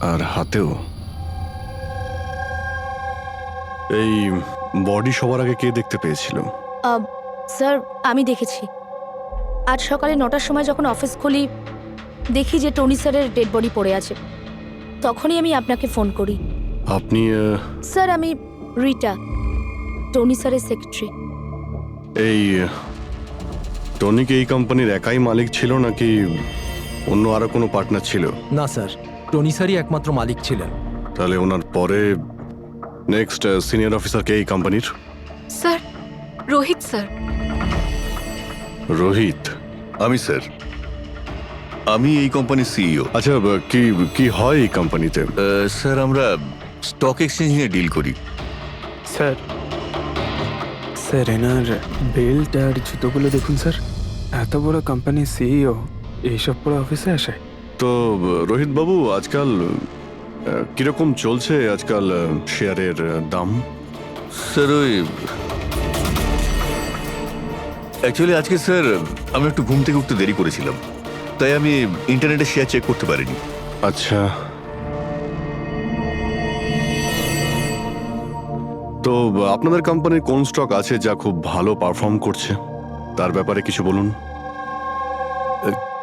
আর হাতেও। এই বডি সবার আগে কে দেখতে পেয়েছিল? স্যার, আমি দেখেছি। আজ সকালে 9টার সময় যখন অফিস খুলি, দেখি যে টনি স্যারের ডেড বডি পড়ে আছে। তখনই আমি আপনাকে ফোন করি। আপনি স্যার, আমি রিটা, টনি স্যারের সেক্রেটারি। এই টনি কি এই কোম্পানির একাই মালিক ছিল নাকি অন্য আরো কোনো পার্টনার ছিল? না স্যার, টনি স্যারই একমাত্র মালিক ছিলেন। তাহলে ওনার পরে নেক্সট সিনিয়র অফিসার কে এই কোম্পানির? Sir, Rohit sir. রোহিত? আমি স্যার, আমি এই কোম্পানির সিইও। আচ্ছা, কি কি হয় এই কোম্পানিতে? স্যার, আমরা স্টক এক্সচেঞ্জ নিয়ে ডিল করি। স্যার, স্যার এনার বেল্ট আর জুতোগুলো দেখুন স্যার। এত বড় কোম্পানির সিইও এইসব পরে অফিসে আসে? তো রোহিত বাবু, আজকাল কিরকম চলছে আজকাল শেয়ারের দাম? স্যার, ওই অ্যাকচুয়ালি আজকে স্যার আমি একটু ঘুম থেকে উঠতে দেরি করেছিলাম, তাই আমি ইন্টারনেটে শেয়ার চেক করতে পারিনি। আচ্ছা, তো আপনাদের কোম্পানির কোন স্টক আছে যা খুব ভালো পারফর্ম করছে? তার ব্যাপারে কিছু বলুন।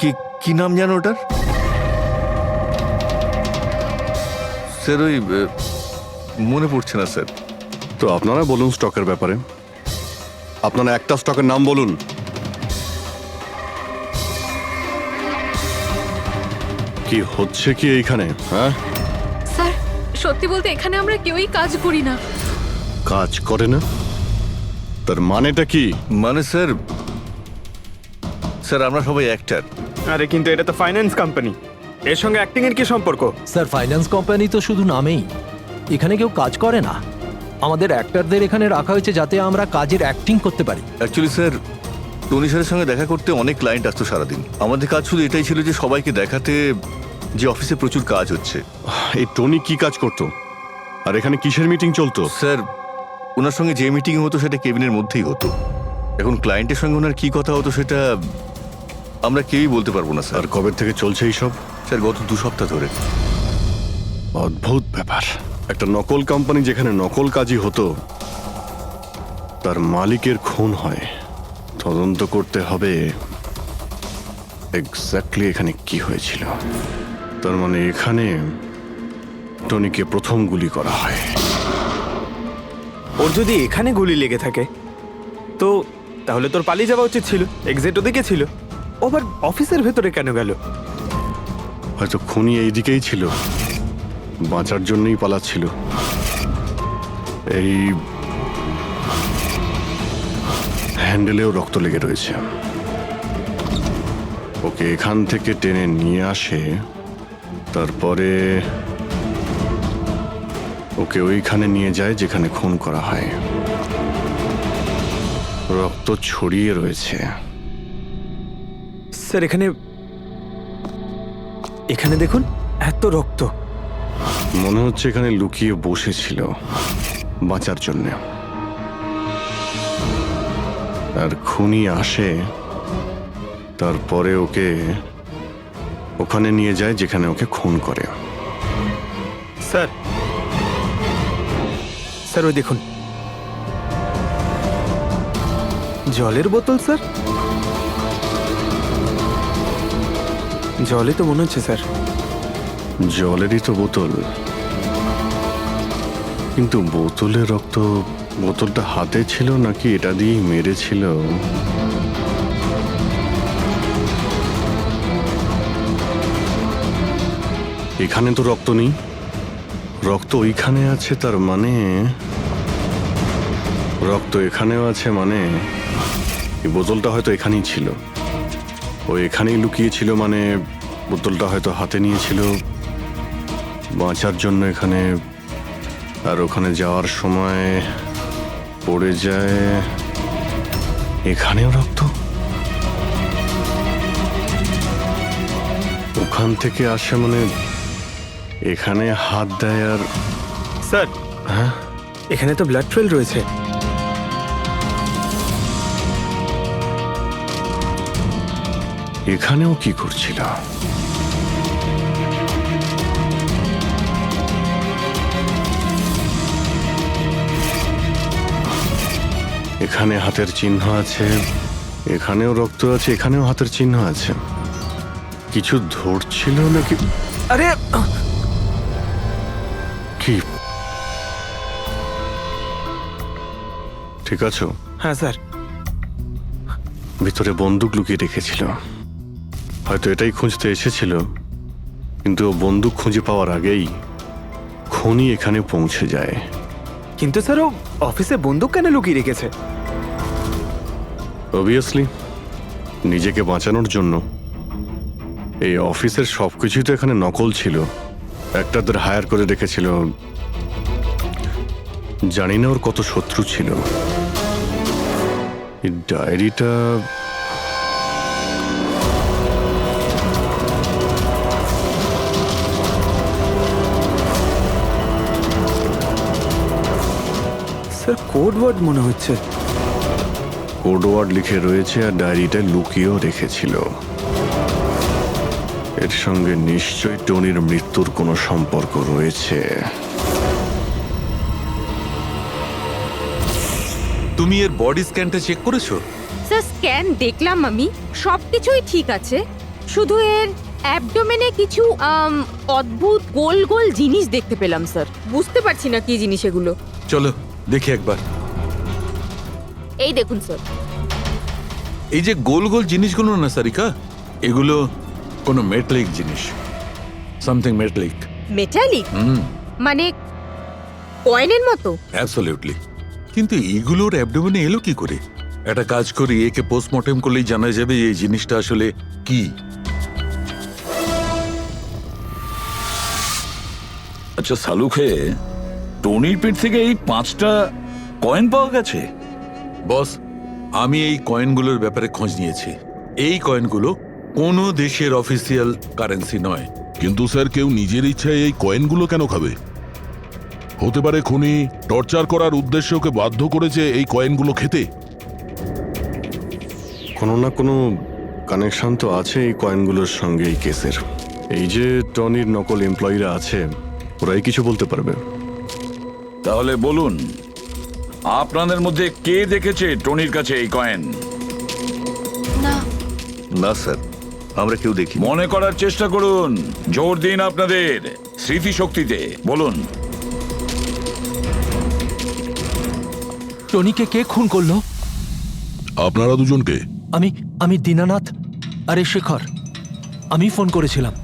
কি কি নাম জানো ওটার? স্যার, ওই মনে পড়ছে না স্যার। তো আপনারা বলুন স্টকের ব্যাপারে। আপনারা একটা স্টকের নাম বলুন। কি হচ্ছে কি এইখানে? হ্যাঁ, স্যার, সত্যি বলতে এখানে আমরা কেউই কাজ করি না। কাজ করে না? তার মানেটা কি? মানে স্যার, স্যার আমরা সবাই অ্যাক্টর। আরে কিন্তু এটা তো ফাইন্যান্স কোম্পানি, এর সঙ্গে অ্যাক্টিং এর কি সম্পর্ক? স্যার, ফাইন্যান্স কোম্পানি তো শুধু নামেই, এখানে কেউ কাজ করে না। আমাদের অ্যাক্টরদের এখানে রাখা হয়েছে যাতে আমরা কাজের অ্যাক্টিং করতে পারি। অ্যাকচুয়ালি স্যার, টনি স্যারের সঙ্গে দেখা করতে অনেক ক্লায়েন্ট আসতো সারাদিন। আমাদের কাজ শুধু এটাই ছিল যে সবাইকে দেখাতে যে অফিসে প্রচুর কাজ হচ্ছে। এই টনি কি কাজ করতো? আর এখানে কিসের মিটিং চলতো? স্যার, ওনার সঙ্গে যে মিটিং হতো সেটা কেবিনের মধ্যেই হতো। এখন ক্লায়েন্টের সঙ্গে ওনার কি কথা হতো সেটা আমরা কেউই বলতে পারবো না আর স্যার। কবে থেকে চলছে এইসব? স্যার, গত 2 সপ্তাহ ধরে। অদ্ভুত ব্যাপার। একটা নকল কোম্পানি যেখানে নকল কাজই হতো, তার মালিকের খুন হয়। তদন্ত করতে হবে এক্স্যাক্টলি এখানে কি হয়েছিল। তার মানে এখানে টনিকে প্রথম গুলি করা হয়। ওর যদি এখানে গুলি লেগে থাকে তো তাহলে তোর পালিয়ে যাওয়া উচিত ছিল। এক্সিট ওদিকে ছিল, ও আবার অফিসের ভেতরে কেন গেল? হয়তো খুনি এই দিকেই ছিল, বাঁচার জন্যই পালাচ্ছিল। এই হ্যান্ডেলেও রক্ত লেগে রয়েছে। ওকে এখান থেকে টেনে নিয়ে আসে, তারপরে ওকে ওইখানে নিয়ে যায় যেখানে খুন করা হয়। রক্ত ছড়িয়ে রয়েছে। স্যার, এখানে এখানে দেখুন, এত রক্ত। মনে হচ্ছে এখানে লুকিয়ে বসেছিল বাঁচার জন্য। আর খুনি আসে, তারপরে ওকে ওখানে নিয়ে যায় যেখানে ওকে খুন করে। স্যার, স্যার ওই দেখুন, জলের বোতল। স্যার, জলে তো মনে হচ্ছে স্যার। জলেরই তো বোতল, কিন্তু বোতলে রক্ত, বোতলটা হাতে ছিল নাকি এটা দিয়েই মেরেছিল? এখানে তো রক্ত নেই, রক্ত ওইখানে আছে। তার মানে রক্ত এখানেও আছে, মানে এই বোতলটা হয়তো এখানেই ছিল। ও এখানেই লুকিয়েছিল, মানে বোতলটা হয়তো হাতে নিয়েছিল বাঁচার জন্য এখানে, আর ওখানে যাওয়ার সময় পড়ে যায়। এখানেও রক্ত, ওখান থেকে আসে, মানে এখানে হাত দেয়। আর স্যার, হ্যাঁ, এখানে তো ব্লাড ট্রেল রয়েছে। এখানেও কি করছিল? এখানে হাতের চিহ্ন আছে, এখানেও রক্ত আছে, এখানেও হাতের চিহ্ন আছে। কিছু ধরছিল নাকি? আরে কি ঠিক আছো? হ্যাঁ স্যার। ভিতরে বন্দুক লুকিয়ে রেখেছিল, হয়তো এটাই খুঁজতে এসেছিল, কিন্তু ও বন্দুক খুঁজে পাওয়ার আগেই খুনি এখানে পৌঁছে যায়। কিন্তু স্যার ও অফিসে বন্দুক কেন লুকিয়ে রেখেছে? অবভিয়াসলি নিজেকে বাঁচানোর জন্য। এই অফিসের সবকিছুই তো এখানে নকল ছিল, একটাদের হায়ার করে রেখেছিল। জানি না ওর কত শত্রু ছিল। এই ডায়েরিটা স্যার কোড ওয়ার্ড মনে হচ্ছে। কোড ওয়ার্ড লিখে রয়েছে আর ডায়েরিটা লুকিয়েও রেখেছিল। এর সঙ্গে নিশ্চয়ই টনির মৃত্যুর কোনো সম্পর্ক রয়েছে। তুমি এর বডি স্ক্যানটা চেক করেছো? স্যার স্ক্যান দেখলাম আমি, সবকিছুই ঠিক আছে, শুধু এর অ্যাবডোমেনে কিছু অদ্ভুত গোল গোল জিনিস দেখতে পেলাম স্যার। বুঝতে পারছি না কি জিনিস এগুলো। চলো দেখি একবার। এই দেখুন স্যার। এই যে গোল গোল জিনিসগুলো না সারিকা, এগুলো কোনো মেটালিক জিনিস, সামথিং মেটালিক। মেটালিক? মানে কয়েনের মতো? অ্যাবসলিউটলি। কিন্তু এইগুলোর অ্যাবডোমেনে এলো কি করে? একটা কাজ করি, একে পোস্টমর্টেম করলেই জানা যাবে এই জিনিসটা আসলে কি। আচ্ছা সালুখে, টনির পেট থেকে এই 5টা কয়েন পাওয়া গেছে? বস, আমি এই কয়েনগুলোর ব্যাপারে খোঁজ নিয়েছি। এই কয়েনগুলো কোনো দেশের অফিসিয়াল কারেন্সি নয়। কিন্তু স্যার, কেউ নিজের ইচ্ছায় এই কয়েনগুলো কেন খাবে? হতে পারে খুনি টর্চার করার উদ্দেশ্যে ওকে বাধ্য করেছে এই কয়েনগুলো খেতে। কোনো না কোনো কানেকশন তো আছে এই কয়েনগুলোর সঙ্গে এই কেসের। এই যে টনির নকল এমপ্লয়িরা আছে, ওরাই কিছু বলতে পারবে। তাহলে বলুন, আপনাদের মধ্যে কে দেখেছে টনির কাছে এই কয়েন? না, না স্যার, আমরা কেউ দেখি। মনে করার চেষ্টা করুন, জোর দিন আপনাদের স্মৃতিশক্তিতে। বলুন। টনিকে কে খুন করলো? আপনারা দুজনকে? আমি দীনানাথ। আরে শেখর, আমি ফোন করেছিলাম।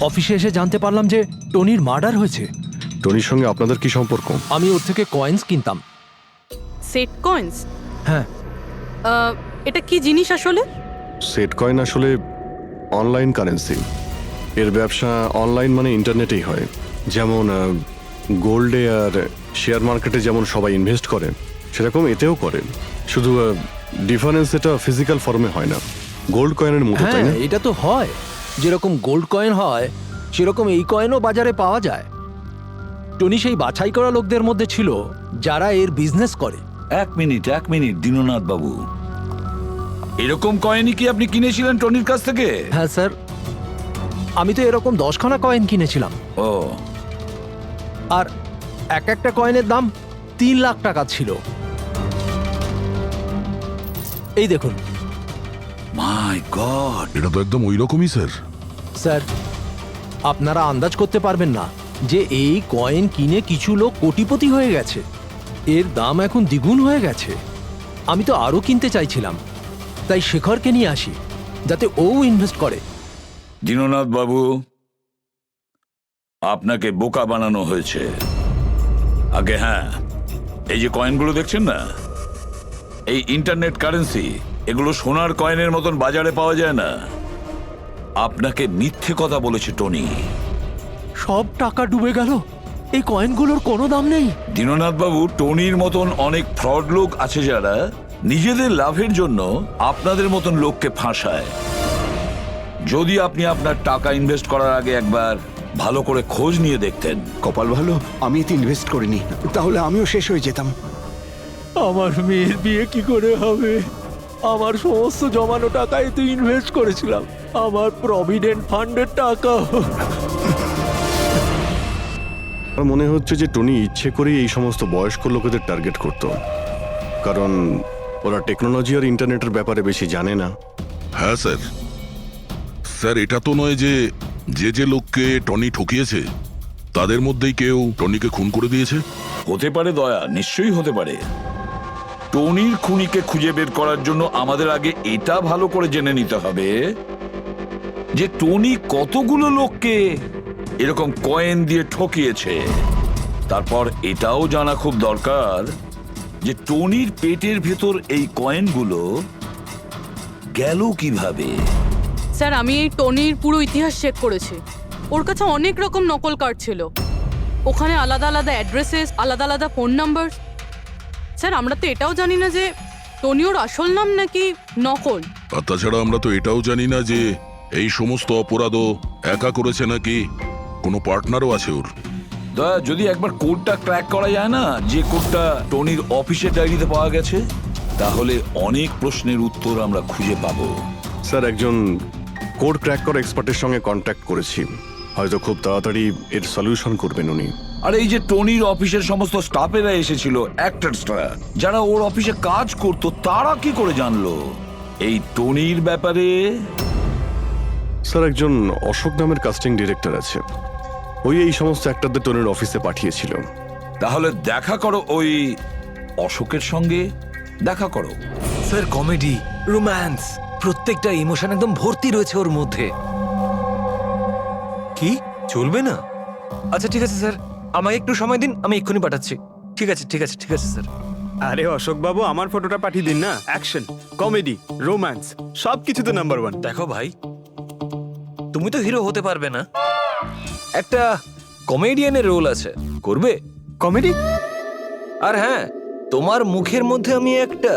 অফিসে এসে জানতে পারলাম যে টনির মার্ডার হয়েছে। টনির সঙ্গে আপনাদের কি সম্পর্ক? আমি ওর থেকে কয়েন্স কিনতাম। Set coins? হ্যাঁ। এটা কি জিনিস আসলে? সেট কয়েন আসলে অনলাইন কারেন্সি। এর ব্যবসা অনলাইন মানে ইন্টারনেটেই হয়। যেমন গোল্ডে আর শেয়ার মার্কেটে যেমন সবাই ইনভেস্ট করে, সেরকম এতেও করে। শুধু ডিফারেন্স এটা ফিজিক্যাল ফর্মে হয় না, গোল্ড কয়েনের মতো, তাই না? হ্যাঁ, এটা তো হয়। যেরকম গোল্ড কয়েন হয় সেরকম এই কয়েনও বাজারে পাওয়া যায়। টনি সেই বাছাই করা লোকদের মধ্যে ছিল যারা এর বিজনেস করে। এক মিনিট দীননাথ বাবু, এরকম কয়েনই কি আপনি কিনেছিলেন টনির কাছ থেকে? হ্যাঁ স্যার, আমি তো এরকম 10খানা কয়েন কিনেছিলাম। ও, আর একটা কয়েনের দাম 3 লাখ টাকা ছিল। এই দেখুন। মাই গড! এটা তো একদম ওই রকমই স্যার। স্যার, আপনারা আন্দাজ করতে পারবেন না যে এই কয়েন কিনে কিছু লোক কোটিপতি হয়ে গেছে। এর দাম এখন দ্বিগুণ হয়ে গেছে। আমি তো আরো কিনতে চাইছিলাম, তাই শেখরকে নিয়ে আসি যাতে ও ইনভেস্ট করে। দীননাথ বাবু, আপনাকে বোকা বানানো হয়েছে। আগে হ্যাঁ, এই যে কয়েনগুলো দেখছেন না, এই ইন্টারনেট কারেন্সি, এগুলো সোনার কয়েনের মতন বাজারে পাওয়া যায় না। আপনাকে মিথ্যে কথা বলেছে টনি। সব টাকা ডুবে গেল, এই কয়েনগুলোর কোনো দাম নেই। দীননাথ বাবু, টনির মতন অনেক ফ্রড লোক আছে যারা নিজেদের লাভের জন্য আপনাদের মতন লোককে ফাঁসায়। যদি আপনি আপনার টাকা ইনভেস্ট করার আগে একবার ভালো করে খোঁজ নিয়ে দেখতেন। কপাল ভালো আমি এতে ইনভেস্ট করিনি, তাহলে আমিও শেষ হয়ে যেতাম। আমার মেয়ের বিয়ে কি করে হবে? আমার সমস্ত জমানো টাকা এতে ইনভেস্ট করেছিলাম, আমার প্রভিডেন্ট ফান্ডের টাকা। আমার মনে হচ্ছে যে টনি ইচ্ছে করেই এই সমস্ত বয়স্ক লোকেদের টার্গেট করত, কারণ ওরা টেকনোলজি আর ইন্টারনেটের ব্যাপারে বেশি জানে না। হ্যাঁ স্যার। স্যার, এটা তো নয় যে যে যে লোককে টনি ঠকিয়েছে তাদের মধ্যেই কেউ টনিকে খুন করে দিয়েছে? হতে পারে দয়া, নিশ্চয়ই হতে পারে। টনির খুনিকে খুঁজে বের করার জন্য আমাদের আগে এটা ভালো করে জেনে নিতে হবে যে টনি কতগুলো লোককে এরকম কয়েন দিয়ে ঠকিয়েছে। তারপর এটাও জানা খুব দরকার যে টনির পেটের ভেতর এই কয়েনগুলো গেল কিভাবে। স্যার, আমি এই টনির পুরো ইতিহাস চেক করেছি। ওর কাছে অনেক রকম নকল কার্ড ছিল, ওখানে আলাদা আলাদা অ্যাড্রেসেস, আলাদা আলাদা ফোন নাম্বার। স্যার, আমরা তো এটাও জানি না যে টনি ওর আসল নাম নাকি নকল। আর তাছাড়া আমরা তো এটাও জানি না যে এই সমস্ত অপরাধও একা করেছে নাকি কোনো পার্টনারও আছে ওর। দয়া, যদি একবার কোডটা ক্র্যাক করা যায় না, যে কোডটা টনির অফিসের ডায়েরিতে পাওয়া গেছে, তাহলে অনেক প্রশ্নের উত্তর আমরা খুঁজে পাবো। স্যার, একজন কোড ক্র্যাক করা এক্সপার্টের সঙ্গে কন্ট্যাক্ট করেছি, হয়তো খুব তাড়াতাড়ি এর সলিউশন করবেন উনি। আর এই যে টনির অফিসের সমস্ত স্টাফেরা এসেছিল, অ্যাক্টরসরা যারা ওর অফিসে কাজ করতো, তারা কি করে জানলো এই টনির ব্যাপারে? স্যার, একজন অশোক নামের কাস্টিং ডিরেক্টর আছে, ওই এই সমস্ত অ্যাক্টরদের টনির অফিসে পাঠিয়েছিল। তাহলে দেখা করো ওই অশোকের সঙ্গে, দেখা করো। স্যার, কমেডি, রোম্যান্স, প্রত্যেকটা ইমোশন একদম ভর্তি রয়েছে ওর মধ্যে। কি চলবে না? আচ্ছা ঠিক আছে স্যার, আমাকে একটু সময় দিন, আমি এক্ষুনি পাঠাচ্ছি। ঠিক আছে ঠিক আছে ঠিক আছে স্যার। আরে অশোক বাবু, আমার ফটোটা পাঠিয়ে দিন না। অ্যাকশন, কমেডি, রোম্যান্স সব কিছুতে নাম্বার 1। দেখো ভাই, তুমি তো হিরো হতে পারবে না, একটা কমেডিয়ানের রোল আছে, করবে? কমেডি? আর হ্যাঁ, তোমার মুখের মধ্যে আমি একটা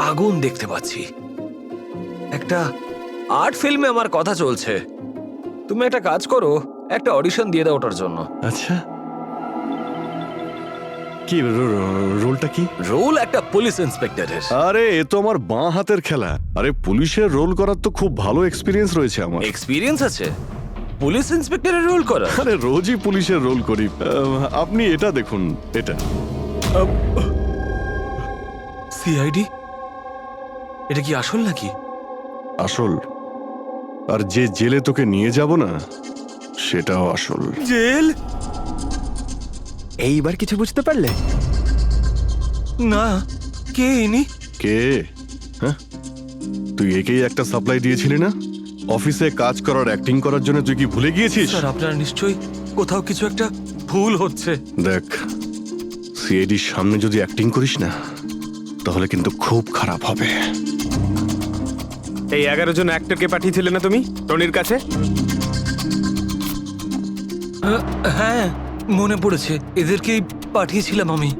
আগুন দেখতে পাচ্ছি। একটা আর্ট ফিল্মে আমার কথা চলছে, তুমি একটা কাজ করো, একটা অডিশন দিয়ে দাও ওটার জন্য। আচ্ছা, কি রোলটা কি? রোল একটা পুলিশ ইন্সপেক্টরের। আরে, এ তো আমার বাঁ হাতের খেলা। আরে, পুলিশের রোল করার তো খুব ভালো এক্সপিরিয়েন্স রয়েছে আমার। এক্সপিরিয়েন্স আছে পুলিশ ইন্সপেক্টরের রোল করা? আরে, রোজই পুলিশের রোল করি। আপনি এটা দেখুন, এটা। সিআইডি? এটা কি আসল নাকি? আসল। আর যে জেলে তোকে নিয়ে যাব না, সেটাও আসল। জেল? এইবার কিছু বুঝতে পারলে? না, কে ইনি? কে? হ্যাঁ, তুই একেই একটা সাপ্লাই দিয়েছিলি না অফিসে কাজ করার, অ্যাক্টিং করার জন্য? তুই কি ভুলে গিয়েছিস? স্যার, আপনার নিশ্চয়ই কোথাও কিছু একটা ভুল হচ্ছে। দেখ, সিআইডির সামনে যদি অ্যাক্টিং করিস না, তাহলে কিন্তু খুব খারাপ হবে। এই 11 জন অ্যাক্টরকে পাঠিয়েছিলে না তুমি টনির কাছে? হ্যাঁ, মনে পড়েছে, এদেরকেই পাঠিয়েছিলাম আমি।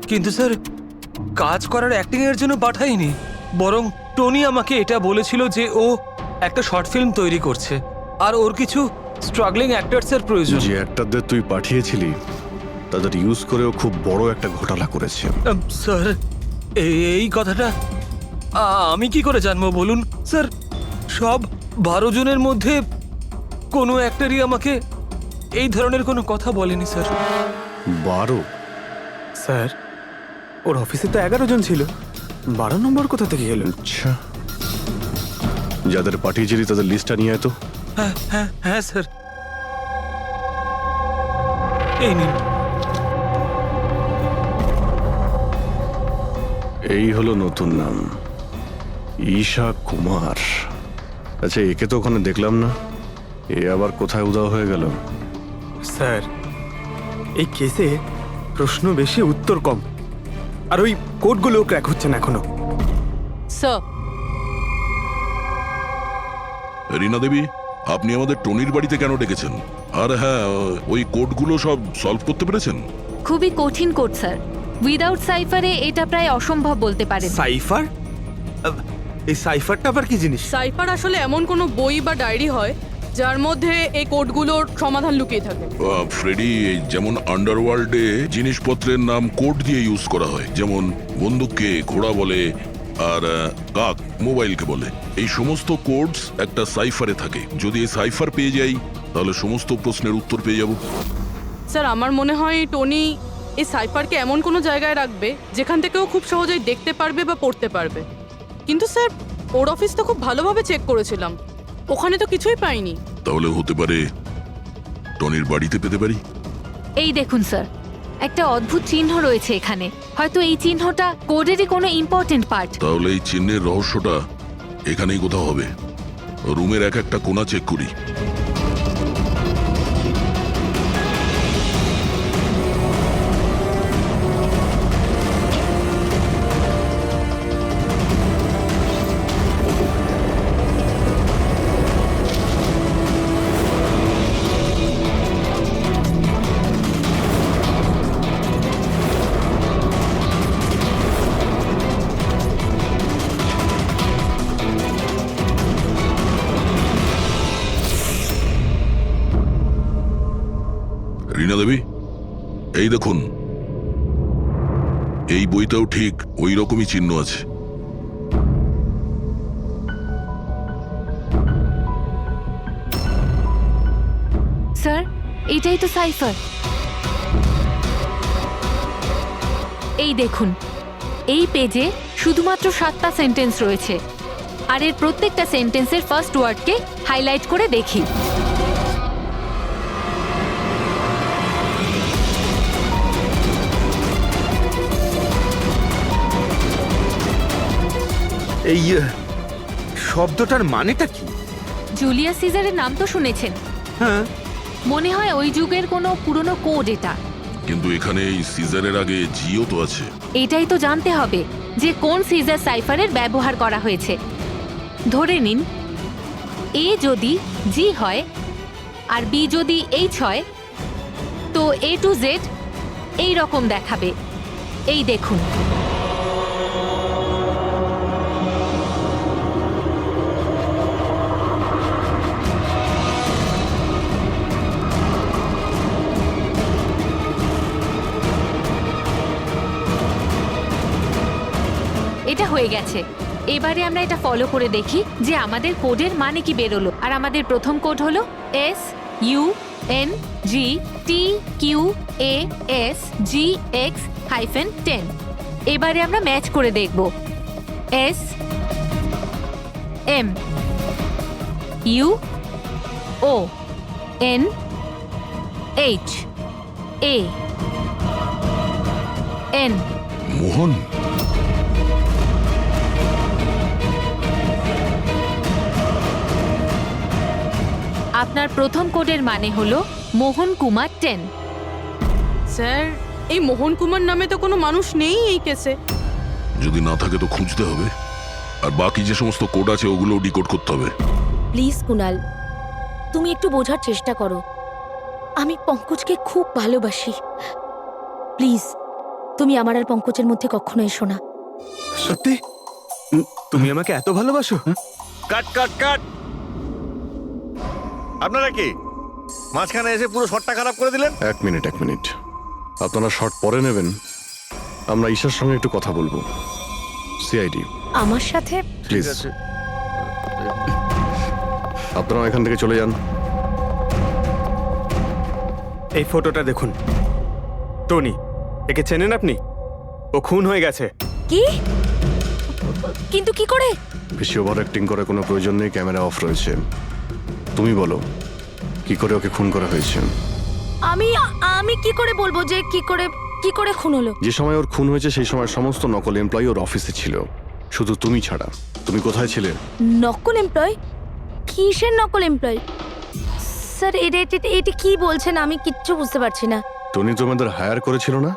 কিন্তু স্যার, কাজ করার অ্যাক্টিং এর জন্য পাঠাইনি, বরং টনি আমাকে এটা বলেছিল যে ও একটা শর্ট ফিল্ম তৈরি করছে আর ওর কিছু স্ট্রাগলিং অ্যাক্টরসের প্রয়োজন। যে অ্যাক্টরদের তুই পাঠিয়েছিলি, তাদের ইউজ করেও খুব বড় একটা ঘোটালা করেছে। স্যার, এই কথাটা আমি কি করে জানবো বলুন স্যার? সব 12 জনের মধ্যে কোনো অ্যাক্টরই আমাকে এই ধরনের কোনো কথা বলেনি স্যার। 12? স্যার, ওর অফিসে তো 11 জন ছিল, 12 নম্বর কোথা থেকে এলো? আচ্ছা, যাদের পাঠিয়েছিলি তাদের লিস্টটা নিয়ে আয় তো। হ্যাঁ হ্যাঁ হ্যাঁ স্যার, এই নিন। এই হলো নতুন নাম, ঈশা কুমার। আচ্ছা, একে তো ওখানে দেখলাম না, এ আবার কোথায় উধাও হয়ে গেল? স্যার, এই কেসে প্রশ্ন বেশি উত্তর কম, আর ওই কোডগুলো ক্র্যাক হচ্ছে না এখনো। স্যার, রীনা দেবী, আপনি আমাদের টনির বাড়িতে কেন ডেকেছেন? আর হ্যাঁ, ওই কোডগুলো সব সলভ করতে পেরেছেন? খুবই কঠিন কোড স্যার, উইদাউট সাইফারে এটা প্রায় অসম্ভব বলতে পারেন। সাইফার? এই সাইফারটা আবার কি জিনিস? সাইফার আসলে এমন কোনো বই বা ডায়েরি হয় যার মধ্যে এই কোডগুলোর সমাধান লুকিয়ে থাকে। ফ্রেডি, যেমন আন্ডারওয়ার্ল্ডে জিনিসপত্রের নাম কোড দিয়ে ইউজ করা হয়, যেমন বন্দুককে ঘোড়া বলে আর কাক মোবাইলকে বলে। এই সমস্ত কোডস একটা সাইফারে থাকে। যদি এই সাইফার পেয়ে যাই, তাহলে সমস্ত প্রশ্নের উত্তর পেয়ে যাব। স্যার, আমার মনে হয় টনি এই সাইফারকে এমন কোনো জায়গায় রাখবে যেখান থেকে ও খুব সহজেই দেখতে পারবে বা পড়তে পারবে। কিন্তু স্যার ওর অফিস তো খুব ভালোভাবে চেক করেছিলাম, ওখানে তো কিছুই পাইনি। তাহলে হতে পারে টনির বাড়িতে পেতে পারি। এই দেখুন স্যার, একটা অদ্ভুত চিহ্ন রয়েছে এখানে। হয়তো এই চিহ্নটা কোডেরই কোনো ইম্পর্টেন্ট পার্ট। তাহলে এই চিহ্নের রহস্যটা এখানেই কোথাও হবে। রুমের এক একটা কোণা চেক করি। রীনা দেবী, এই দেখুন, এই বইটাও ঠিক ওই রকমই চিহ্ন আছে। স্যার, এটাই তো সাইফার। এই দেখুন, এই পেজে শুধুমাত্র 7টা সেন্টেন্স রয়েছে, আর এর প্রত্যেকটা সেন্টেন্সের ফার্স্ট ওয়ার্ডকে হাইলাইট করে দেখি। এই শব্দটার মানেটা কি? জুলিয়াস সিজারের নাম তো শুনেছেন? হ্যাঁ। মনে হয় ওই যুগের কোনো পুরনো কোড এটা। কিন্তু এখানে এই সিজারের আগে জিও তো আছে। এটাই তো জানতে হবে যে কোন সিজার সাইফারের ব্যবহার করা হয়েছে। ধরে নিন এ যদি জি হয় আর বি যদি এইচ হয়, তো এ টু জেড এই রকম দেখাবে। এই দেখুন, এটা হয়ে গেছে। এবারে আমরা এটা ফলো করে দেখি যে আমাদের কোডের মানে কি বেরোলো। আর আমাদের প্রথম কোড হলো SUNGTQAS-GX-10। এবারে আমরা ম্যাচ করে দেখব। SMUONHAN। মোহন, আপনার প্রথম কোডের মানে হলো মোহন কুমার 10। স্যার, এই মোহন কুমার নামে তো কোনো মানুষ নেই এই কেসে। যদি না থাকে তো খুঁজতে হবে, আর বাকি যে সমস্ত কোড আছে ওগুলো ডিকোড করতে হবে। প্লিজ কুনাল, তুমি একটু বোঝার চেষ্টা করো। আমি পঙ্কজকে খুব ভালোবাসি। প্লিজ, তুমি আমার আর পঙ্কজের মধ্যে কখনো এসো না। সত্যি তুমি আমাকে এত ভালোবাসো? কাট কাট কাট! আপনারা কি মাঝখানে এসে পুরো শটটা খারাপ করে দিলেন? এক মিনিট। আপনারা শর্ট পরে নেবেন, আমরা ঈশার সঙ্গে একটু কথা বলবো। সিআইডি আমার সাথে? প্লিজ আপনারা এখান থেকে চলে যান। এই ফটোটা দেখুন। টনি, একে চেনেন আপনি? ও খুন হয়ে গেছে। কি? কিন্তু কি করে? বেশি ওভার অ্যাক্টিং করার কোনো প্রয়োজন নেই, ক্যামেরা অফ রয়েছে। তুমি বলো কি করে ওকে খুন করা হয়েছে? আমি কি করে বলবো যে কি করে খুন হলো? যে সময় ওর খুন হয়েছে সেই সময় সমস্ত নকল এমপ্লয়ি ওর অফিসে ছিল, শুধু তুমি ছাড়া। তুমি কোথায় ছিলে? নকল এমপ্লয়? কিসের নকল এমপ্লয়? স্যার, এটা কি বলছেন? আমি কিচ্ছু বুঝতে পারছি না। টনি তোমাদের হায়ার করেছিল না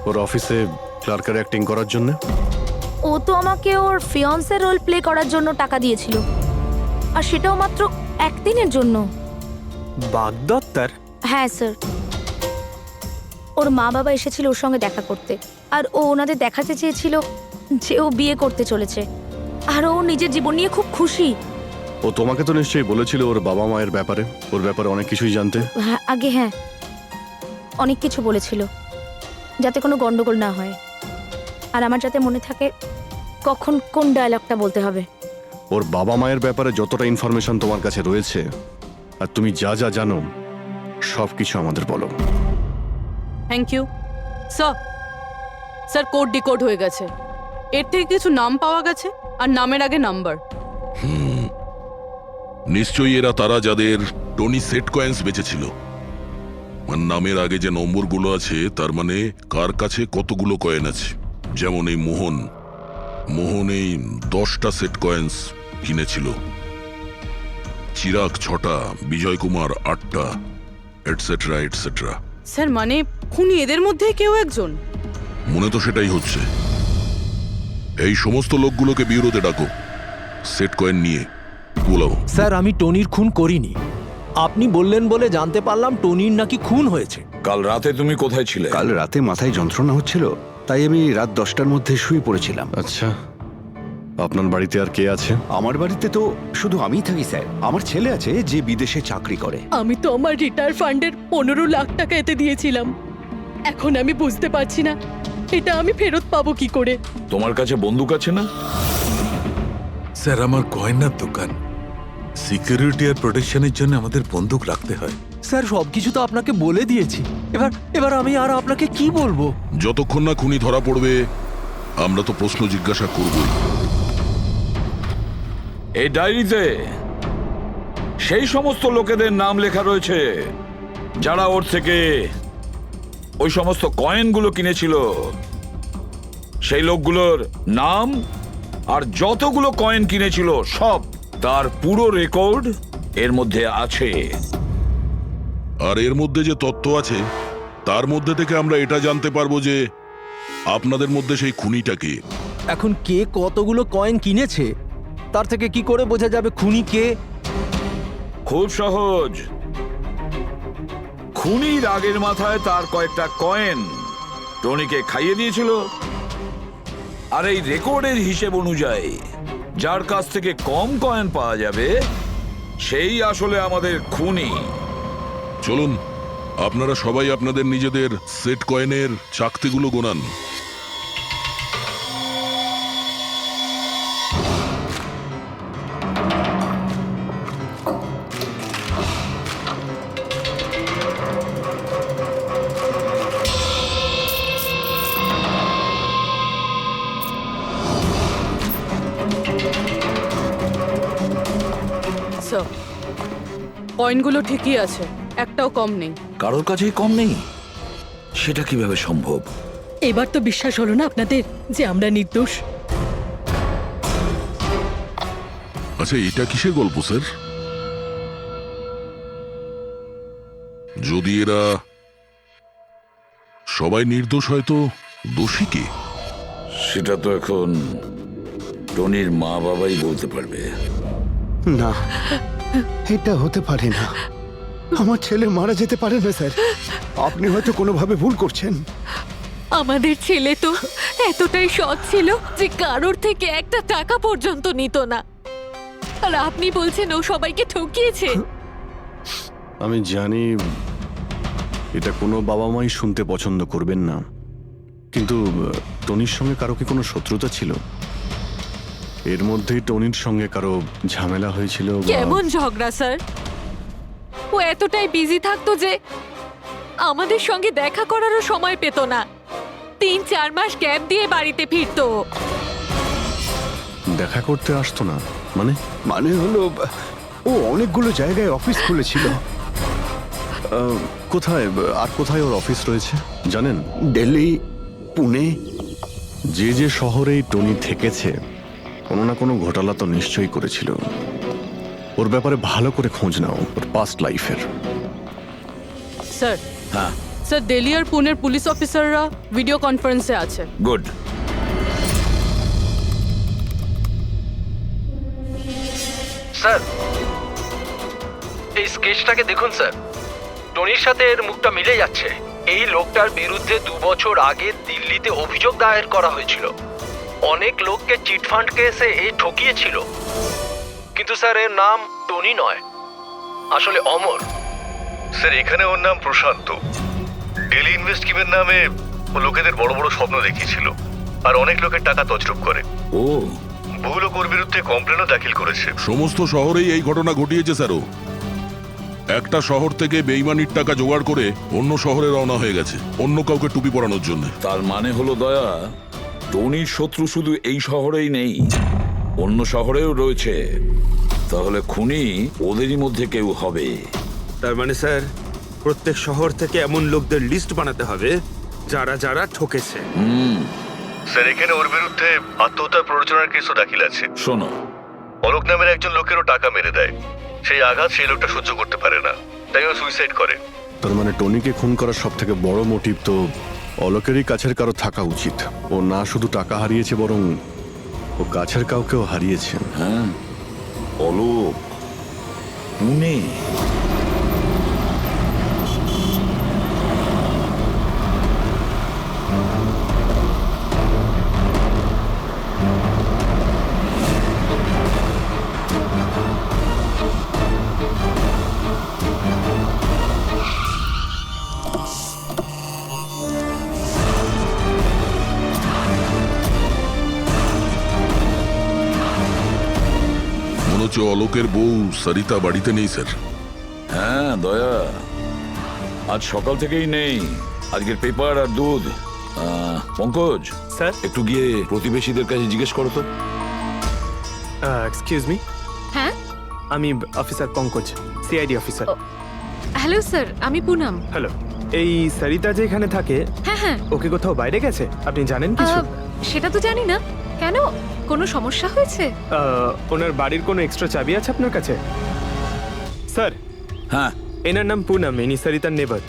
ওর অফিসে ক্লার্কের অ্যাক্টিং করার জন্য? ও তো আমাকে ওর ফিয়ন্সে রোল প্লে করার জন্য টাকা দিয়েছিল, আর সেটাও মাত্র একদিনের জন্য। বাগদত্তার? হ্যাঁ স্যার, ওর মা বাবা এসেছিল ওর সঙ্গে দেখা করতে, আর ও ওনাদের দেখাতে চেয়েছিল যে ও বিয়ে করতে চলেছে, আর ও নিজের জীবন নিয়ে খুব খুশি। ও তোমাকে তো নিশ্চয়ই বলেছিল ওর বাবা মায়ের ব্যাপারে, ওর ব্যাপারে অনেক কিছুই জানতে। হ্যাঁ, হ্যাঁ, অনেক কিছু বলেছিল, যাতে কোনো গন্ডগোল না হয়, আর আমার যাতে মনে থাকে কখন কোন ডায়লগটা বলতে হবে। ওর বাবা মায়ের ব্যাপারে যতটা ইনফরমেশন তোমার কাছে রয়েছে আর তুমি যা যা জানো সব কিছু আমাদের বলো। Thank you. Sir sir code decode হয়ে গেছে। এর থেকে কিছু নাম পাওয়া গেছে আর নামের আগে নাম্বার। নিশ্চয়ই এরা তারা যাদের টনি সেট কয়েন্স বেঁচেছিল। আর নামের আগে যে নম্বরগুলো আছে তার মানে কার কাছে কতগুলো কয়েন আছে। যেমন এই মোহন এই 10টা সেট কয়েন্স কিনেছিল, চিরাগ 6টা, বিজয় কুমার 8টা, এটসেট্রা এটসেট্রা। স্যার মানে খুনি এদের মধ্যে কেউ একজন? মনে তো সেটাই হচ্ছে। এই সমস্ত লোকগুলোকে বিউরোতে ডাকো, সেট কয়েন নিয়ে বলাও। স্যার আমি টনির খুন করিনি। আপনি বললেন বলে জানতে পারলাম টনির নাকি খুন হয়েছে। কাল রাতে তুমি কোথায় ছিলে? কাল রাতে মাথায় যন্ত্রণা হচ্ছিল, তাই আমি রাত 10টার মধ্যে শুয়ে পড়েছিলাম। আচ্ছা, আপনার বাড়িতে আর কে আছে? আমার বাড়িতে তো শুধু আমিই থাকি স্যার। আমার ছেলে আছে যে বিদেশে চাকরি করে। আমি তো আমার রিটায়ার ফান্ডের 15 লাখ টাকা এতে দিয়েছিলাম। এখন আমি বুঝতে পারছি না এটা আমি ফেরত পাবো কি করে। তোমার কাছে বন্দুক আছে না? স্যার আমার গয়নার দোকান, সিকিউরিটি আর প্রোটেকশনের জন্য আমাদের বন্দুক রাখতে হয়। স্যার সবকিছু তো আপনাকে বলে দিয়েছি। এবার আমি আর আপনাকে কি বলবো? যতক্ষণ না খুনি ধরা পড়বে আমরা তো প্রশ্ন জিজ্ঞাসা করবই। এই ডায়েরিতে সেই সমস্ত লোকেদের নাম লেখা রয়েছে যারা ওর থেকে ওই সমস্ত কয়েনগুলো কিনেছিল। সেই লোকগুলোর নাম আর যতগুলো কয়েন কিনেছিল সব, তার পুরো রেকর্ড এর মধ্যে আছে। আর এর মধ্যে যে তথ্য আছে তার মধ্যে থেকে আমরা এটা জানতে পারবো যে আপনাদের মধ্যে সেই খুনিটা কে। এখন কে কতগুলো কয়েন কিনেছে তার থেকে কি করে বোঝা যাবে খুনি কে? খুব সহজ। খুনি রাগের মাথায় তার কয়েকটা কয়েন টনিকে খাইয়ে দিয়েছিল, আর এই রেকর্ডের হিসেব অনুযায়ী যার কাছ থেকে কম কয়েন পাওয়া যাবে সেই আসলে আমাদের খুনি। চলুন আপনারা সবাই আপনাদের নিজেদের সেট কয়েনের চাকতিগুলো গোনান। স্যার কয়েনগুলো ঠিকই আছে, একটাও কম নেই। কারোর কাছেই কম নেই? সেটা কিভাবে সম্ভব? এবার তো বিশ্বাস হলো না আপনাদের যে আমরা নির্দোষ? আচ্ছা এটা কিসের গল্প স্যার? যদি এরা সবাই নির্দোষ হয় তো দোষী কে? সেটা তো এখন টনির মা বাবাই বলতে পারবে। না, এটা হতে পারে না। আমার ছেলে মারা যেতে পারে না স্যার। আপনি হয়তো কোনোভাবে ভুল করছেন। আমাদের ছেলে তো এতটাই সৎ ছিল যে কারোর থেকে একটা টাকা পর্যন্ত নিত না, আর আপনি বলছেন ও সবাইকে ঠকিয়েছে। আমি জানি এটা কোনো বাবা মাই শুনতে পছন্দ করবেন না, কিন্তু টনির সঙ্গে কারো কি কোনো শত্রুতা ছিল? এর মধ্যেই টনির সঙ্গে কারো ঝামেলা হয়েছিল? কেমন ঝগড়া স্যার? ও এতটাই বিজি থাকতো যে আমাদের সঙ্গে দেখা করারও সময় পেত না। 3-4 মাস গ্যাপ দিয়ে বাড়িতে ফিরতো। দেখা করতে আসতো না মানে? মানে হলো ও অনেকগুলো জায়গায় অফিস খুলেছিল। কোথায় আর কোথায় ওর অফিস রয়েছে জানেন? দিল্লি, পুনে। যে যে শহরেই টনি থেকেছে কোনো না কোনো ঘোটালা তো নিশ্চয়ই করেছিল। ওর ব্যাপারে ভালো করে খোঁজ নাও, ওর পাস্ট লাইফের। স্যার হ্যাঁ স্যার, দিল্লি আর পুনের পুলিশ অফিসাররা ভিডিও কনফারেন্সে আছে। গুড। স্যার এই স্কেচটাকে দেখুন স্যার, টনির সাথে এর মুখটা মিলে যাচ্ছে। এই লোকটার বিরুদ্ধে 2 বছর আগে দিল্লিতে অভিযোগ দায়ের করা হয়েছিল। অনেক লোককে চিটফান্ড কেসে এই ঠকিয়েছিল, কিন্তু স্যার এর নাম টনি নয়, আসলে অমর। স্যার এখানে ওর নাম প্রশান্ত। ডেলি ইনভেস্ট স্কিমের নামে ও লোকেদের বড় বড় স্বপ্ন দেখিয়েছিল আর অনেক লোকের টাকা তছরূপ করে। ও বহু লোক ওর বিরুদ্ধে কমপ্লেনও দাখিল করেছে। সমস্ত শহরেই এই ঘটনা ঘটিয়েছে স্যারও। একটা শহর থেকে বেইমানির টাকা জোগাড় করে অন্য শহরে রওনা হয়ে গেছে অন্য কাউকে টুপি পরানোর জন্য। তার মানে হলো দয়া, টনির শত্রু শুধু এই শহরেই নেই, অন্য শহরেও রয়েছে। তাহলে খুনি ওদেরই মধ্যে কেউ হবে। তার মানে স্যার প্রত্যেক শহর থেকে এমন লোকদের লিস্ট বানাতে হবে যারা যারা ঠকেছে। স্যার এখানে ওর বিরুদ্ধে আত্মহত্যার প্ররোচনার কেসও দাখিল আছে। শোনো, অলোক নামের একজন লোকেরও টাকা মেরে দেয়, সেই আঘাত সেই লোকটা সহ্য করতে পারে না, তাই ও সুইসাইড করে। তার মানে টনিকে খুন করার সব থেকে বড় মোটিভ তো অলোকেরই কাছের কারো থাকা উচিত। ও না শুধু টাকা হারিয়েছে, বরং ও কাছের কাউকেও হারিয়েছে। হ্যাঁ, অলোক, পুনে। মনে হচ্ছে অলোকের বউ সরিতা বাড়িতে নেই স্যার। হ্যাঁ দয়া, আজ সকাল থেকেই নেই। আজকের পেপার আর দুধ। পঙ্কজ স্যার, একটু গিয়ে প্রতিবেশীদের কাছে জিজ্ঞেস করো তো। এক্সকিউজ মি, হ্যাঁ, আমি officer Pankaj, CID officer. Hello sir, আমি পুনম। হ্যালো, এই সরিতা যে এখানে থাকে, হ্যাঁ হ্যাঁ, ওকে কোথাও বাইরে গেছে আপনি জানেন কিছু? সেটা তো জানি না। কেন, কোনো সমস্যা হয়েছে? ওনার বাড়ির কোনো এক্সট্রা চাবি আছে আপনার কাছে? স্যার, হ্যাঁ, এনার নাম পুনম, ইনি সরিতার নেবার।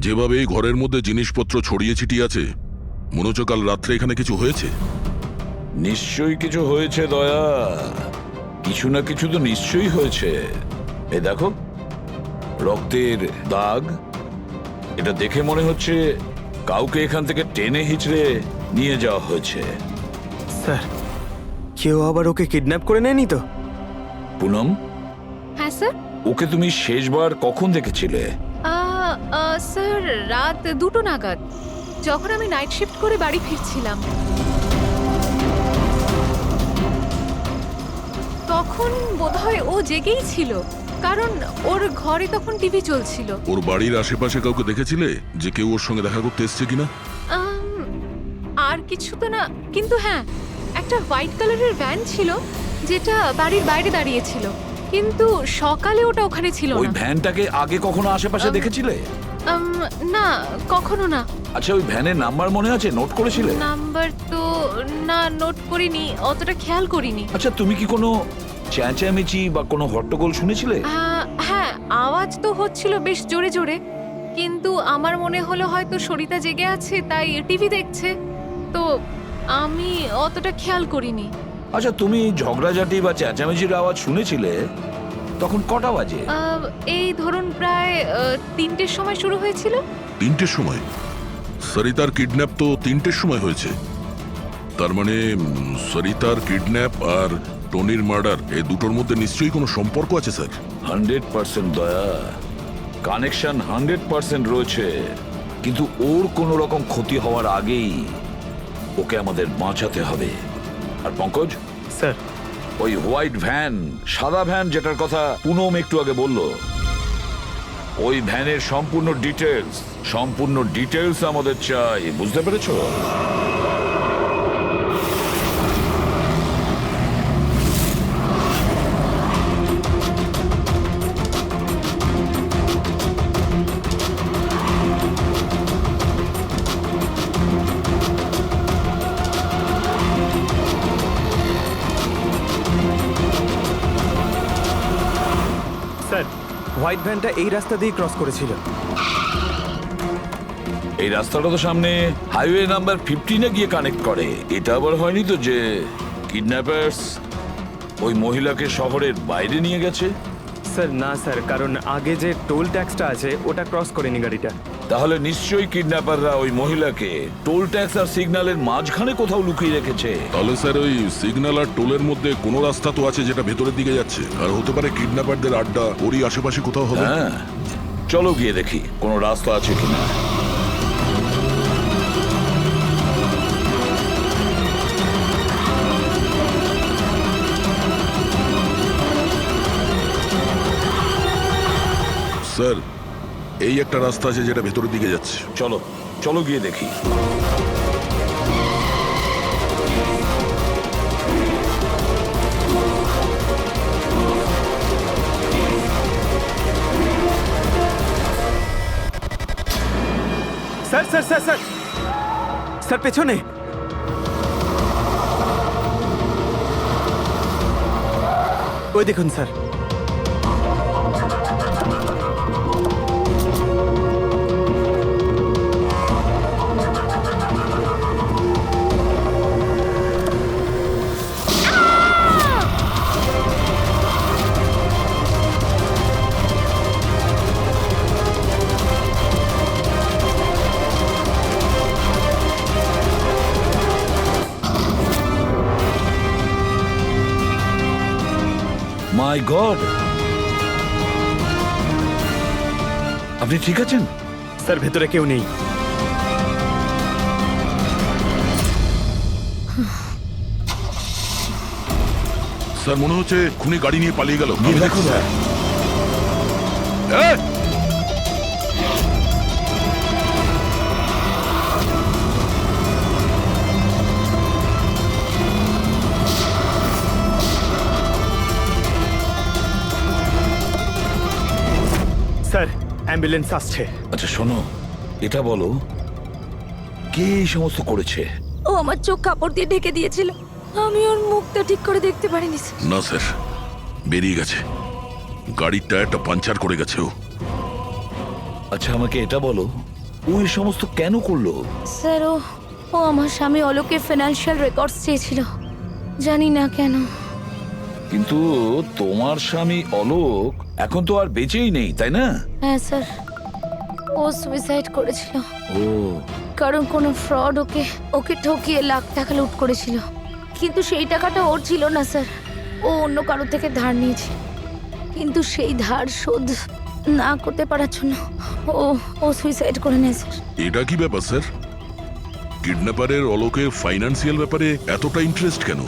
যেভাবে এই ঘরের মধ্যে জিনিসপত্র ছড়িয়ে ছিটিয়ে আছে, মনে হচ্ছে কাল রাত্রে এখানে কিছু হয়েছে। নিশ্চয়ই কিছু হয়েছে দয়া, কিছু না কিছু তো নিশ্চয়ই হয়েছে। এই দেখো, রক্তের দাগ। এটা দেখে মনে হচ্ছে কাউকে এখান থেকে টেনে হিচড়ে নিয়ে যাওয়া হয়েছে। স্যার, কেউ আবার ওকে কিডন্যাপ করে নেয়নি তো? পুনম, হ্যাঁ স্যার। ওকে তুমি শেষবার কখন দেখেছিলে? স্যার, রাত 2টো নাগাদ, যখন আমি নাইট শিফট করে বাড়ি ফিরছিলাম। তখন বোধহয় ও জেগেই ছিল, কারণ ওর ঘরে তখন টিভি চলছিল। ওর বাড়ির আশেপাশে কাউকে দেখেছিলে যে কেউ ওর সঙ্গে দেখা করতে এসছে কিনা? আর কিছু তো না, কিন্তু হ্যাঁ, একটা হোয়াইট কালারের ভ্যান ছিল যেটা বাড়ির বাইরে দাঁড়িয়েছিল, কিন্তু সকালে ওটা ওখানে ছিল ওই না। ভ্যানটাকে আগে কখনো আশেপাশে দেখেছিলে? না, কখনো না। আচ্ছা, ওই ভ্যানের নাম্বার মনে আছে? নোট করেছিলে? নাম্বার তো না, নোট করিনি, অতটা খেয়াল করিনি। আচ্ছা, তুমি কি কোনো চেঁচামেচি বা কোনো হট্টগোল শুনেছিলে? হ্যাঁ, আওয়াজ তো হচ্ছিল বেশ জোরে জোরে, কিন্তু আমার মনে হলো হয়তো সরিতা জেগে আছে তাই টিভি দেখছে, তো আমি অতটা খেয়াল করিনি। আচ্ছা, তুমি ঝগড়াঝাটি বা চেঁচামেচির আওয়াজ শুনেছিলে তখন কটা বাজে? এই ধরুন প্রায় 3টের সময় শুরু হয়েছিল। 3টের সময়? সরিতার কিডন্যাপ তো 3টের সময় হয়েছে। তার মানে সরিতার কিডন্যাপ আর টনির মার্ডার, এই দুটোর মধ্যে নিশ্চয়ই কোনো সম্পর্ক আছে স্যার। 100% দয়া, কানেকশন 100% রয়েছে, কিন্তু ওর কোনো রকম ক্ষতি হওয়ার আগেই ওকে আমাদের বাঁচাতে হবে। আর পঙ্কজ স্যার, ওই হোয়াইট ভ্যান, সাদা ভ্যান যেটার কথা পুনম একটু আগে বলল, ওই ভ্যানের সম্পূর্ণ ডিটেলস আমাদের চাই, বুঝতে পেরেছো? স্যার, হোয়াইট ভ্যানটা এই রাস্তা দিয়ে ক্রস করেছিল। এই রাস্তাটা তো সামনে হাইওয়ে নাম্বার 15-এ গিয়ে কানেক্ট করে। এটা আবার হয়নি তো যে কিডন্যাপার্স ওই মহিলাকে শহরের বাইরে নিয়ে গেছে? স্যার না স্যার, কারণ আগে যে টোল ট্যাক্সটা আছে ওটা ক্রস করেনি গাড়িটা, তাহলে নিশ্চয়ই কিডন্যাপাররা ওই মহিলাকে টোল ট্যাক্স আর সিগন্যালের মাঝখানে কোথাও লুকিয়ে রেখেছে। তাহলে স্যার ওই সিগন্যাল আর টোলের মধ্যে কোনো রাস্তা তো আছে যেটা ভেতরের দিকে যাচ্ছে, আর হতে পারে কিডন্যাপারদের আড্ডা ওরই আশেপাশে কোথাও হবে। হ্যাঁ, চলো গিয়ে দেখি কোনো রাস্তা আছে কিনা। স্যার এই একটা রাস্তা আছে যেটা ভেতরের দিকে যাচ্ছে। চলো চলো গিয়ে দেখি। Sir sir sir sir sir পেছনে। ওই দেখুন স্যার। মাই গড, আপনি ঠিক আছেন? স্যার ভেতরে কেউ নেই। স্যার মনে হচ্ছে খুনি গাড়ি নিয়ে পালিয়ে গেল। গিয়ে দেখো স্যার। এই! স্যার অ্যাম্বুলেন্স আসছে। আচ্ছা শোনো, এটা বলো কে এই সমস্ত করেছে? ও আমার চোখ কাপড় দিয়ে ঢেকে দিয়েছিল, আমি ওর মুখটা ঠিক করে দেখতে পারিনি স্যার। না স্যার, বেরিয়ে গেছে, গাড়ির টায়ারটা পাঞ্চার করে গেছে ও। আচ্ছা আমাকে এটা বলো, ও এই সমস্ত কেন করলো? স্যার ও আমার স্বামী অলোকের ফিনান্সিয়াল রেকর্ডস চেয়েছিল, জানি না কেন। কিন্তু তোমার স্বামী অলোক এখন তো আর বেঁচেই নেই, তাই না? হ্যাঁ স্যার, ও সুইসাইড করেছিল, ও কারণ কোনো ফ্রড ওকে ঠকিয়ে লাখ টাকা লুট করেছিল। কিন্তু সেই টাকাটা ওর ছিল না স্যার, ও অন্য কারো থেকে ধার নিয়েছে। কিন্তু সেই ধার শোধ না করতে পারার জন্য ও সুইসাইড করে নেয় স্যার। এটা কি ব্যাপার স্যার? কিডন্যাপারের অলোকে ফাইন্যান্সিয়াল ব্যাপারে এতটা ইন্টারেস্ট কেন?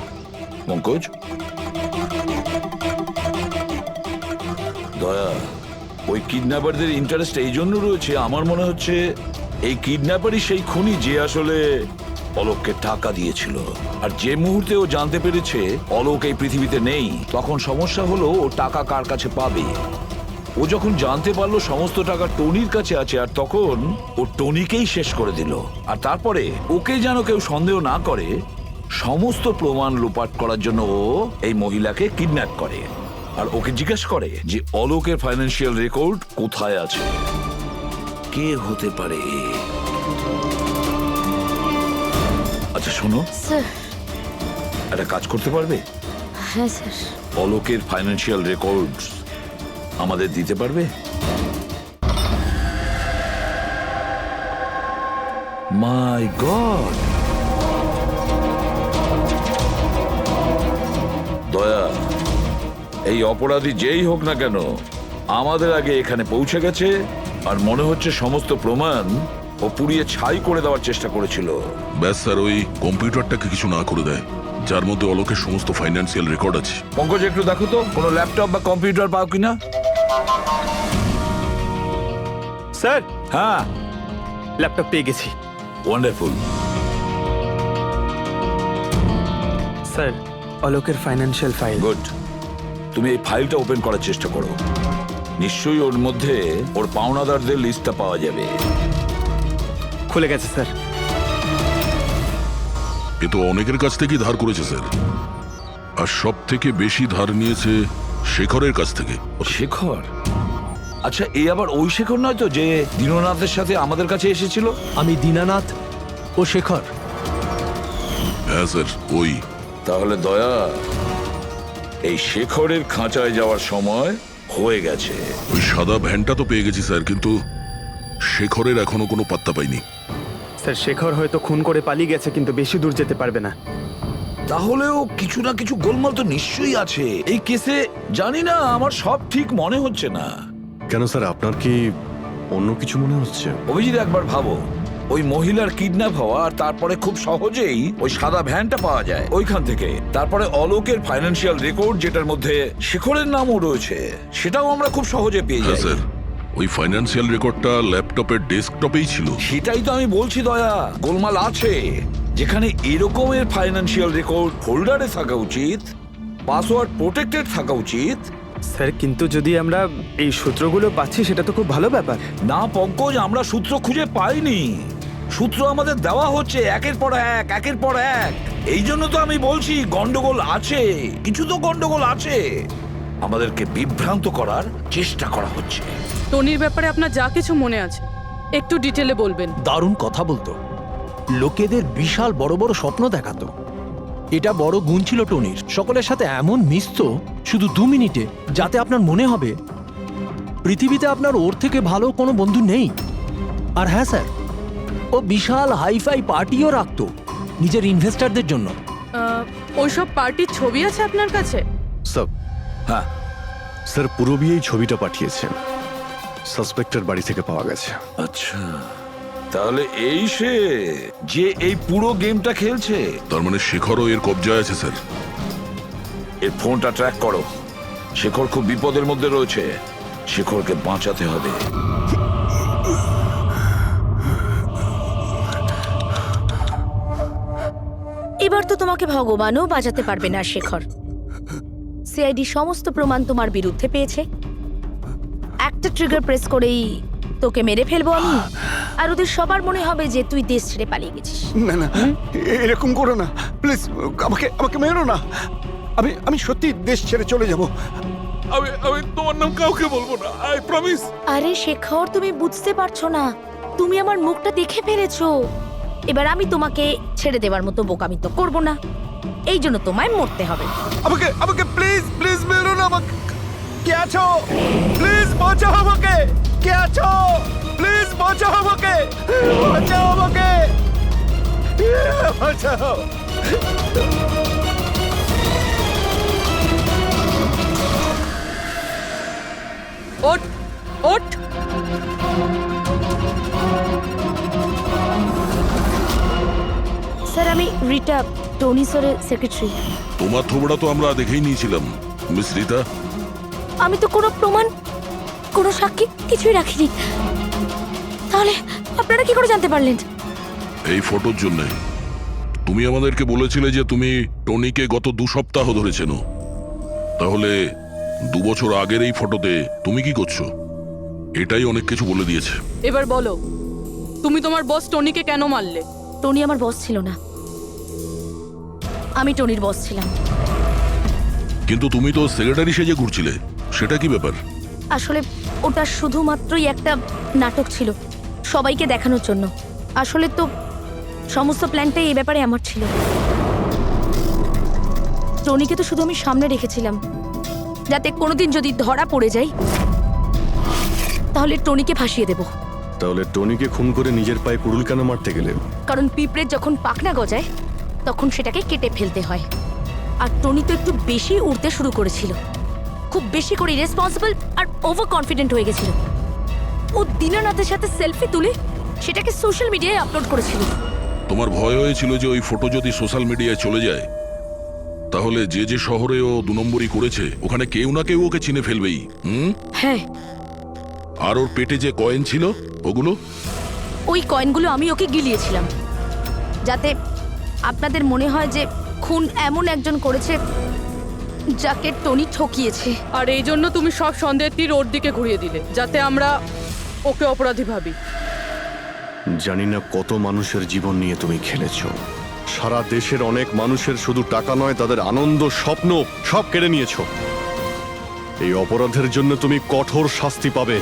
পঙ্কজ, দয়া, ওই কিডন্যাপারদের ইন্টারেস্ট এই জন্য রয়েছে আমার মনে হচ্ছে এই কিডন্যাপারই সেই খুনি যে আসলে অলোককে টাকা দিয়েছিল। আর যে মুহূর্তে ও জানতে পেরেছে অলোক এই পৃথিবীতে নেই, তখন সমস্যা হলো ও টাকা কার কাছে পাবে। ও যখন জানতে পারলো সমস্ত টাকা টনির কাছে আছে, আর তখন ও টনিকেই শেষ করে দিল। আর তারপরে ওকে যেন কেউ সন্দেহ না করে, সমস্ত প্রমাণ লোপাট করার জন্য ও এই মহিলাকে কিডন্যাপ করে আর ওকে জিজ্ঞেস করে যে অলোকের ফাইন্যান্সিয়াল রেকর্ড কোথায় আছে। কে হতে পারে? আচ্ছা শোনো, স্যার একটা কাজ করতে পারবে? হ্যাঁ স্যার। অলোকের ফাইন্যান্সিয়াল রেকর্ডস আমাদের দিতে পারবে? মাই গড, দয়া, এই অপরাধী যেই হোক না কেন আমাদের আগে এখানে পৌঁছে গেছে, আর মনে হচ্ছে সমস্ত প্রমাণ ও পুড়িয়ে ছাই করে দেওয়ার চেষ্টা করেছিল। ব্যাস স্যার, ওই কম্পিউটারটাকে কিছু না করে দেয় যার মধ্যে অলোকের সমস্ত ফাইন্যান্সিয়াল রেকর্ড আছে। পঙ্কজ একটু দেখো তো কোনো ল্যাপটপ বা কম্পিউটার পাও কিনা। স্যার হ্যাঁ, ল্যাপটপ পেয়ে গেছি। ওয়ান্ডারফুল। স্যার অলোকের ফাইন্যান্সিয়াল ফাইল। গুড, তুমি এই ফাইলটা ওপেন করার চেষ্টা করো, নিশ্চয়ই ওর মধ্যে ওর পাওনাদারদের লিস্টটা পাওয়া যাবে। খুলে গেছে স্যার। এ তো অনেকের কাছ থেকেই ধার করেছে স্যার, আর সব থেকে বেশি ধার নিয়েছে শেখরের কাছ থেকে। শেখর? আচ্ছা এই আবার ওই শেখর নয় তো যে দীননাথের সাথে আমাদের কাছে এসেছিল? আমি দীনানাথ ও শেখর। হ্যাঁ স্যার, ওই। তাহলে দয়া, এই শেখরের খাঁচায় যাওয়ার সময় হয়ে গেছে। ওই সাদা ভ্যানটা তো পেয়ে গেছি স্যার, কিন্তু শেখরের এখনো কোনো পাত্তা পাইনি। স্যার শেখর হয়তো খুন করে পালিয়ে গেছে, কিন্তু বেশি দূর যেতে পারবে না। তাহলেও কিছু না কিছু গোলমাল তো নিশ্চয়ই আছে এই কেসে। জানি না, আমার সব ঠিক মনে হচ্ছে না। কেন স্যার, আপনার কি অন্য কিছু মনে হচ্ছে? অভিজিৎ, একবার ভাবো, ওই মহিলার কিডন্যাপ হওয়া আর তারপরে খুব সহজেই ওই সাদা ভ্যানটা পাওয়া যায় ওইখান থেকে। তারপরে অলোকের ফাইন্যান্সিয়াল রেকর্ড, যেটার মধ্যে শেখরের নামও রয়েছে, সেটাও আমরা খুব সহজে পেয়ে হ্যাঁ যাই। স্যার, ওই ফাইন্যান্সিয়াল রেকর্ডটা ল্যাপটপের ডেস্কটপেই ছিল। সেটাই তো আমি বলছি দয়া, গোলমাল আছে। যেখানে এরকমের ফাইন্যান্সিয়াল রেকর্ড ফোল্ডারে থাকা উচিত, পাসওয়ার্ড প্রোটেক্টেড থাকা উচিত। স্যার কিন্তু যদি আমরা এই সূত্রগুলো পাচ্ছি সেটা তো খুব ভালো ব্যাপার। না পঙ্কজ, আমরা সূত্র খুঁজে পাইনি। সূত্র আমাদের দেওয়া হচ্ছে একের পর এক, একের পর এক। এই জন্য তো আমি বলছি গন্ডগোল আছে, কিছু তো গন্ডগোল আছে। আমাদেরকে বিভ্রান্ত করার চেষ্টা করা হচ্ছে। টনির ব্যাপারে আপনার যা কিছু মনে আছে একটু ডিটেলে বলবেন। দারুণ কথা বলতো, লোকেদের বিশাল বড় বড় স্বপ্ন দেখাতো। এটা বড় গুণ ছিল টনির, সকলের সাথে এমন মিশতো শুধু 2 মিনিটে, যাতে আপনার মনে হবে পৃথিবীতে আপনার ওর থেকে ভালো কোনো বন্ধু নেই। আর হ্যাঁ স্যার, ও বিশাল হাইফাই পার্টিও রাখতো নিজের ইনভেস্টরদের জন্য। ওইসব পার্টির ছবি আছে আপনার কাছে? স্যার, হ্যাঁ স্যার পুরবী এই ছবিটা পাঠিয়েছেন, সাসপেক্টের বাড়ি থেকে পাওয়া গেছে। আচ্ছা, তাহলে এই সে যে এই পুরো গেমটা খেলছে। তার মানে শেখরও এর কবজায় আছে স্যার। এর ফোনটা ট্র্যাক করো। শেখর খুব বিপদের মধ্যে রয়েছে, শেখরকে বাঁচাতে হবে। এবার তো তোমাকে ভগবানও বাঁচাতে পারবে না শেখর। সিআইডি সমস্ত প্রমাণ তোমার বিরুদ্ধে পেয়েছে। একটা ট্রিগার প্রেস করেই তোকে মেরে ফেলবো আমি, আর ওদের সবার মনে হবে যে তুই দেশ ছেড়ে পালিয়ে গেছিস। না না, এরকম করো না প্লিজ, আমাকে আমাকে মেরো না। আমি সত্যি দেশ ছেড়ে চলে যাব। আমি তোমার নাম কাউকে বলবো না, আই প্রমিস। আরে শেখর, তুমি বুঝতে পারছো না, তুমি আমার মুখটা দেখে ফেলেছো। এবার আমি তোমাকে ছেড়ে দেওয়ার মতো বোকামি তো করবো না, এই জন্য তোমায় মরতে হবে। আমাকে আমাকে প্লিজ প্লিজ মেরো না। আমাকে কে আছো? প্লিজ বাঁচাও আমাকে। কে আছো? প্লিজ বাঁচাও আমাকে, বাঁচাও আমাকে, বাঁচাও। ওঠ ওঠ। স্যার, আমি রিটা, টনি স্যারের সেক্রেটারি। তোমার থোবড়া তো আমরা দেখেই নিয়েছিলাম মিস রিতা। আমি তো কোনো প্রমাণ, কোনো সাক্ষী কিছুই রাখিনি। তাহলে আপনারা কি করে জানতে পারলেন? এই ফটোর জন্য তুমি আমাদেরকে বলেছিলে যে তুমি টনিকে গত 2 সপ্তাহ ধরে চেনো। তাহলে 2 বছর আগের এই ফটোতে তুমি কি করছো? এটাই অনেক কিছু বলে দিয়েছে। এবার বলো, তুমি তোমার বস টনিকে কেন মারলে? টনি আমার বস ছিল না, আমি টনির বস ছিলাম। কিন্তু তুমি তো সেক্রেটারি সেজে ঘুরছিলে, সেটা কি ব্যাপার? আসলে ওটা শুধুমাত্রই একটা নাটক ছিল, সবাইকে দেখানোর জন্য। আসলে তো সমস্ত প্ল্যানটাই এই ব্যাপারে আমার ছিল। টনিকে তো শুধু আমি সামনে রেখেছিলাম, যাতে কোনোদিন যদি ধরা পড়ে যাই তাহলে টনিকে ফাঁসিয়ে দেব। তাহলে টনিকে খুন করে নিজের পায়ে কুড়ুল কেন মারতে গেলে? কারণ পিঁপড়ের যখন পাখনা গজায় তখন সেটাকে কেটে ফেলতে হয়। আর টনি তো একটু বেশি উড়তে শুরু করেছিল, খুব বেশি করে রেসপন্সিবল আর ওভার কনফিডেন্ট হয়ে গেছিল। ও দীনানাথের সাথে সেলফি তুলে সেটাকে সোশ্যাল মিডিয়ায় আপলোড করেছিল। তোমার ভয় হয়েছিল যে ওই ফটো যদি সোশ্যাল মিডিয়ায় চলে যায় তাহলে যে যে শহরে ও 2 নম্বরই করেছে ওখানে কেউ না কেউ ওকে চিনে ফেলবেই। হ্যাঁ, আর ওর পেটে যে কয়েন ছিল ওগুলো? ওই কয়েনগুলো আমি ওকে গিলিয়েছিলাম, যাতে আপনাদের মনে হয় যে খুন এমন একজন করেছে যাকে টনি ঠকিয়েছে। আর এই জন্য তুমি সব সন্দেহের তীর ওর দিকে ঘুরিয়ে দিলে, যাতে আমরা ওকে অপরাধী ভাবি। জানি না কত মানুষের জীবন নিয়ে তুমি খেলেছো। সারা দেশের অনেক মানুষের শুধু টাকা নয়, তাদের আনন্দ, স্বপ্ন সব কেড়ে নিয়েছো। এই অপরাধের জন্য তুমি কঠোর শাস্তি পাবে।